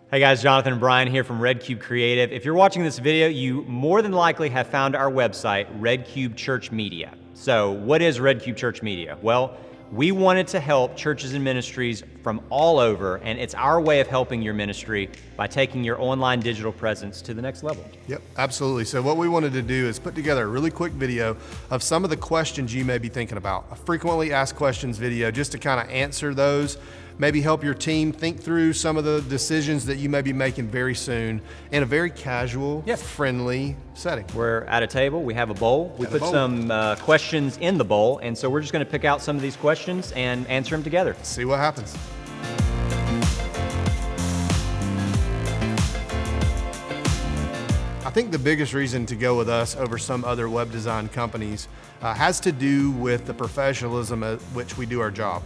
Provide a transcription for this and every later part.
Hey guys, Jonathan and Brian here from RedCube Creative. If you're watching this video, you more than likely have found our website, RedCube Church Media. So what is RedCube Church Media? Well, we wanted to help churches and ministries from all over, and it's our way of helping your ministry by taking your online digital presence to the next level. Yep, absolutely. So what we wanted to do is put together a really quick video of some of the questions you may be thinking about, a frequently asked questions video, just to kind of answer those, maybe help your team think through some of the decisions that you may be making very soon in a very casual, friendly setting. We're at a table, we have a bowl, we put some questions in the bowl, and so we're just gonna pick out some of these questions and answer them together. See what happens. I think the biggest reason to go with us over some other web design companies has to do with the professionalism at which we do our job.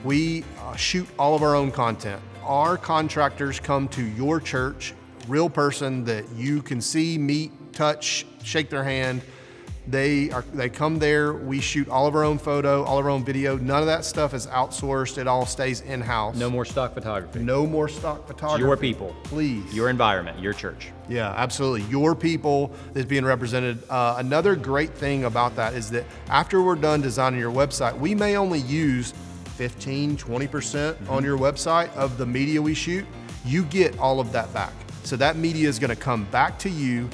We shoot all of our own content. Our contractors come to your church, real person that you can see, meet, touch, shake their hand. They come there, we shoot all of our own photo, all of our own video. None of that stuff is outsourced, it all stays in-house. No more stock photography. No more stock photography. It's your people. Please. Your environment, your church. Yeah, absolutely. Your people is being represented. Another great thing about that is that after we're done designing your website, we may only use 15, 20% on your website of the media we shoot. You get all of that back. So that media is gonna come back to you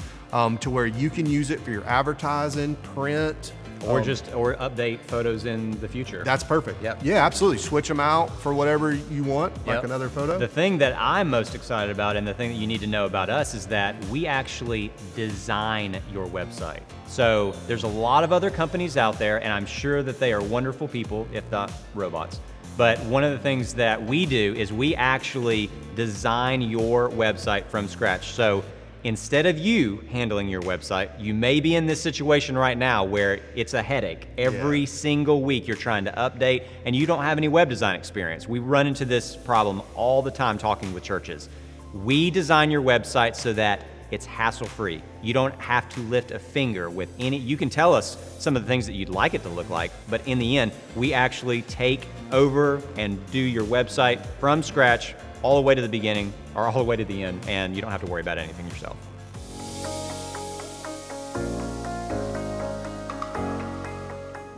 to where you can use it for your advertising, print, or update photos in the future. That's perfect. Yep. Yeah, absolutely. Switch them out for whatever you want, like another photo. The thing that I'm most excited about and the thing that you need to know about us is that we actually design your website. So there's a lot of other companies out there, and I'm sure that they are wonderful people, if not robots. But one of the things that we do is we actually design your website from scratch. So instead of you handling your website, you may be in this situation right now where it's a headache. Every single week you're trying to update and you don't have any web design experience. We run into this problem all the time talking with churches. We design your website so that it's hassle-free. You don't have to lift a finger with any, you can tell us some of the things that you'd like it to look like, but in the end, we actually take over and do your website from scratch all the way to the beginning or all the way to the end, and you don't have to worry about anything yourself.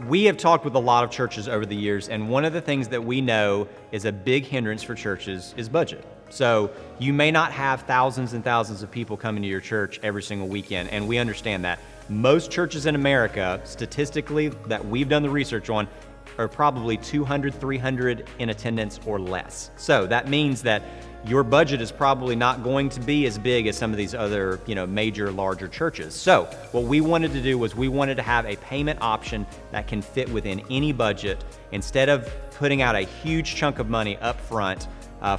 We have talked with a lot of churches over the years, and one of the things that we know is a big hindrance for churches is budget. So you may not have thousands and thousands of people coming to your church every single weekend, and we understand that. Most churches in America, statistically, that we've done the research on, are probably 200, 300 in attendance or less. So that means that your budget is probably not going to be as big as some of these other, major, larger churches. So what we wanted to do was we wanted to have a payment option that can fit within any budget. Instead of putting out a huge chunk of money up front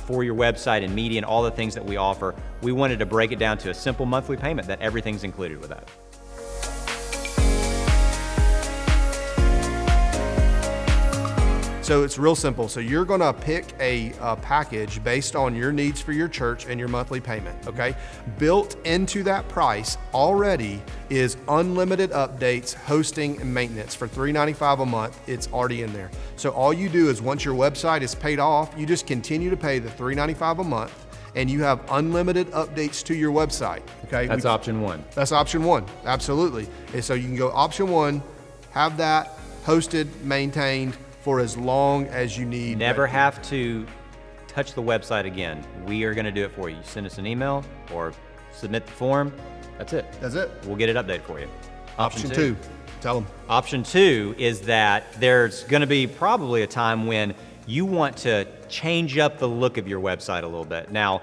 for your website and media and all the things that we offer, we wanted to break it down to a simple monthly payment that everything's included with that. So it's real simple. So you're gonna pick a package based on your needs for your church and your monthly payment, okay? Built into that price already is unlimited updates, hosting, and maintenance for $395 a month. It's already in there. So all you do is once your website is paid off, you just continue to pay the $395 a month, and you have unlimited updates to your website, okay? That's option one. That's option one, absolutely. And so you can go option one, have that hosted, maintained, for as long as you need. Never have to touch the website again. We are gonna do it for you. Send us an email or submit the form. That's it. That's it. We'll get it updated for you. Option two, tell them. Option two is that there's gonna be probably a time when you want to change up the look of your website a little bit. Now,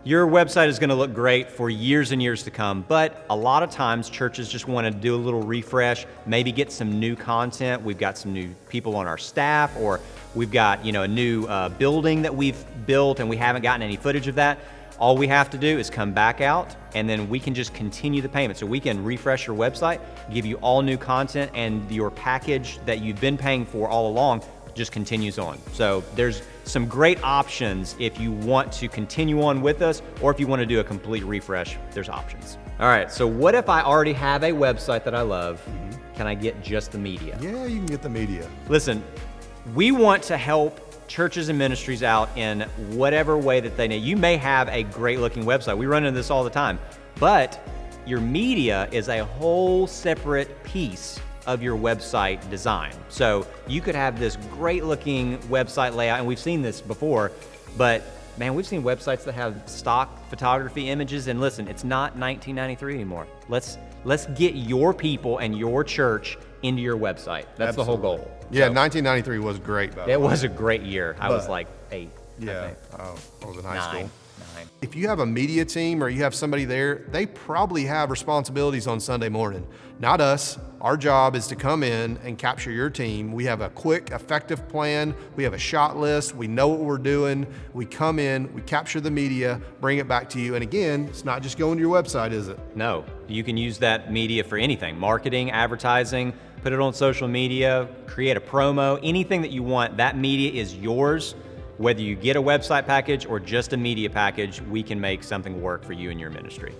your website is gonna look great for years and years to come, but a lot of times churches just wanna do a little refresh, maybe get some new content. We've got some new people on our staff, or we've got a new building that we've built and we haven't gotten any footage of that. All we have to do is come back out and then we can just continue the payment. So we can refresh your website, give you all new content, and your package that you've been paying for all along just continues on. So there's some great options if you want to continue on with us, or if you want to do a complete refresh, there's options. All right, so what if I already have a website that I love? Can I get just the media? Yeah, you can get the media. Listen, we want to help churches and ministries out in whatever way that they need. You may have a great looking website. We run into this all the time, but your media is a whole separate piece of your website design. So you could have this great looking website layout, and we've seen this before, but man, we've seen websites that have stock photography images, and listen, it's not 1993 anymore. Let's get your people and your church into your website. That's the whole goal. Yeah, So, 1993 was great, by the way. it was a great year. I was like 8. I Yeah, think. I was in high school. 9. If you have a media team or you have somebody there, they probably have responsibilities on Sunday morning. Not us. Our job is to come in and capture your team. We have a quick, effective plan. We have a shot list. We know what we're doing. We come in, we capture the media, bring it back to you. And again, it's not just going to your website, is it? No, you can use that media for anything. Marketing, advertising, put it on social media, create a promo, anything that you want. That media is yours. Whether you get a website package or just a media package, we can make something work for you and your ministry.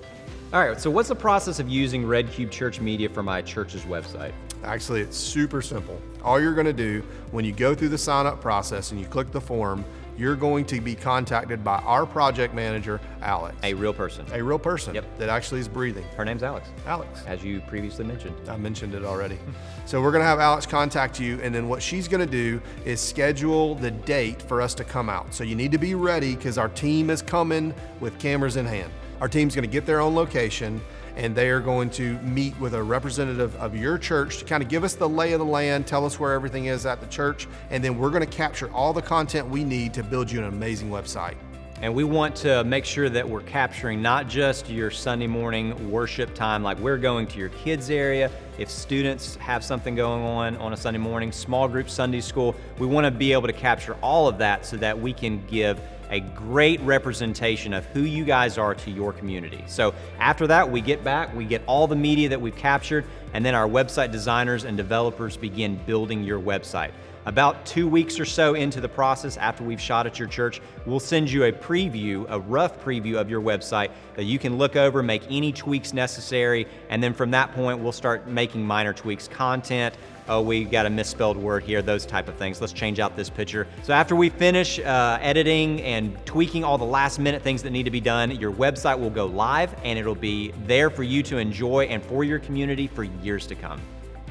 All right, so what's the process of using RedCube Church Media for my church's website? Actually, it's super simple. All you're going to do when you go through the sign up process and you click the form, you're going to be contacted by our project manager, Alex. A real person. A real person Yep. that actually is breathing. Her name's Alex, Alex. as you previously mentioned. I mentioned it already. So we're gonna have Alex contact you, and then what she's gonna do is schedule the date for us to come out. So you need to be ready because our team is coming with cameras in hand. Our team's gonna get their own location, and they are going to meet with a representative of your church to kind of give us the lay of the land, tell us where everything is at the church, and then we're gonna capture all the content we need to build you an amazing website. And we want to make sure that we're capturing not just your Sunday morning worship time, like we're going to your kids area. If students have something going on a Sunday morning, small group Sunday school, we want to be able to capture all of that so that we can give a great representation of who you guys are to your community. So after that, we get back, we get all the media that we've captured, and then our website designers and developers begin building your website. About 2 weeks or so into the process, after we've shot at your church, we'll send you a preview, a rough preview of your website that you can look over, make any tweaks necessary, and then from that point, we'll start making minor tweaks, content, oh, we got a misspelled word here, those type of things. Let's change out this picture. So after we finish editing and tweaking all the last minute things that need to be done, your website will go live and it'll be there for you to enjoy and for your community for years to come.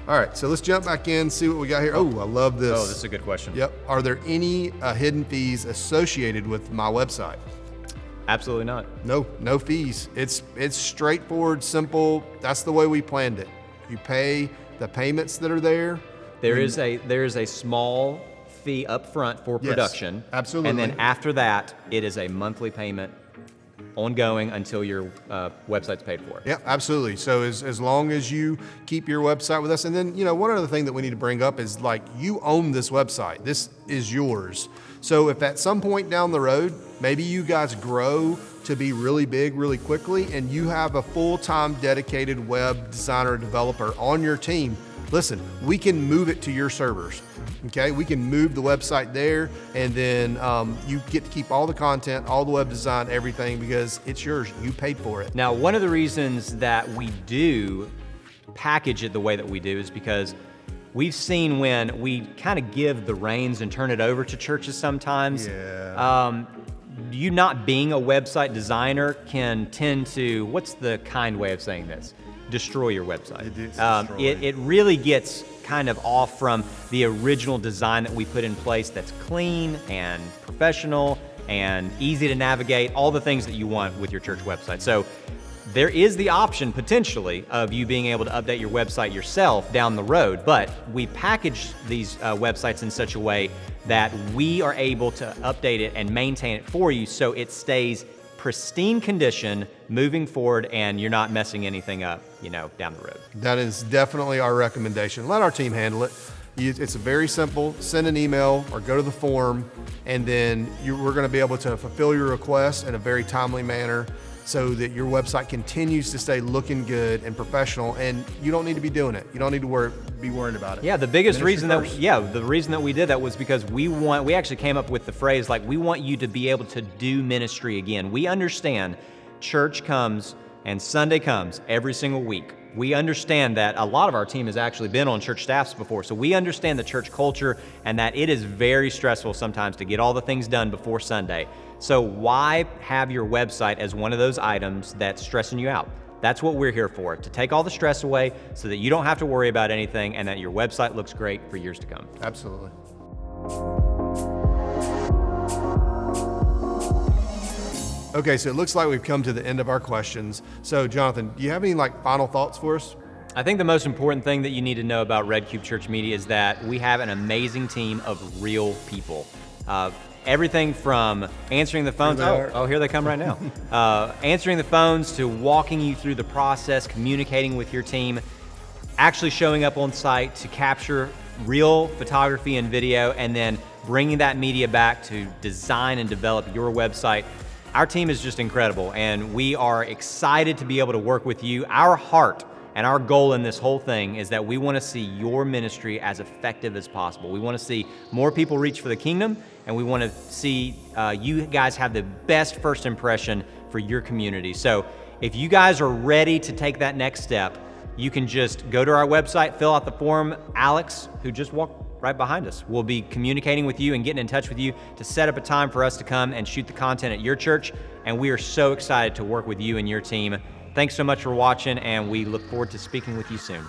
All right, so let's jump back in, see what we got here. Oh, I love this. Oh, this is a good question. Yep. Are there any hidden fees associated with my website? Absolutely not. No, no fees. It's straightforward, simple. That's the way we planned it. You pay the payments that are there. There is a small fee up front for Yes, production. absolutely. And then after that, it is a monthly payment ongoing until your website's paid for. Yeah, absolutely. So as long as you keep your website with us, and then, one other thing that we need to bring up is like, you own this website. This is yours. So if at some point down the road, maybe you guys grow to be really big really quickly and you have a full-time dedicated web designer developer on your team, listen, we can move it to your servers. Okay, we can move the website there, and then you get to keep all the content, all the web design, everything, because it's yours. You paid for it. Now, one of the reasons that we do package it the way that we do is because we've seen when we kind of give the reins and turn it over to churches sometimes. Yeah. You not being a website designer can tend to, what's the kind way of saying this? Destroy your website. It is destroy. It really gets kind of off from the original design that we put in place that's clean and professional and easy to navigate, all the things that you want with your church website. So there is the option potentially of you being able to update your website yourself down the road, but we package these websites in such a way that we are able to update it and maintain it for you so it stays pristine condition moving forward and you're not messing anything up, down the road. That is definitely our recommendation. Let our team handle it. It's very simple. Send an email or go to the form, and then we're going to be able to fulfill your request in a very timely manner so that your website continues to stay looking good and professional, and you don't need to be doing it. You don't need to be worried about it. Yeah, the biggest Ministry reason first. the reason that we did that was because we actually came up with the phrase, like, we want you to be able to do ministry again. We understand church comes and Sunday comes every single week. We understand that a lot of our team has actually been on church staffs before, so we understand the church culture and that it is very stressful sometimes to get all the things done before Sunday. So why have your website as one of those items that's stressing you out? That's what we're here for, to take all the stress away so that you don't have to worry about anything and that your website looks great for years to come. Absolutely. Okay, so it looks like we've come to the end of our questions. So Jonathan, do you have any final thoughts for us? I think the most important thing that you need to know about RedCube Church Media is that we have an amazing team of real people. Everything from answering the phones, here they come right now. Answering the phones to walking you through the process, communicating with your team, actually showing up on site to capture real photography and video, and then bringing that media back to design and develop your website. Our team is just incredible, and we are excited to be able to work with you. Our heart and our goal in this whole thing is that we want to see your ministry as effective as possible. We want to see more people reach for the kingdom, and we want to see you guys have the best first impression for your community. So if you guys are ready to take that next step, you can just go to our website, fill out the form. Alex, who just walked right behind us, will be communicating with you and getting in touch with you to set up a time for us to come and shoot the content at your church. And we are so excited to work with you and your team. Thanks so much for watching, and we look forward to speaking with you soon.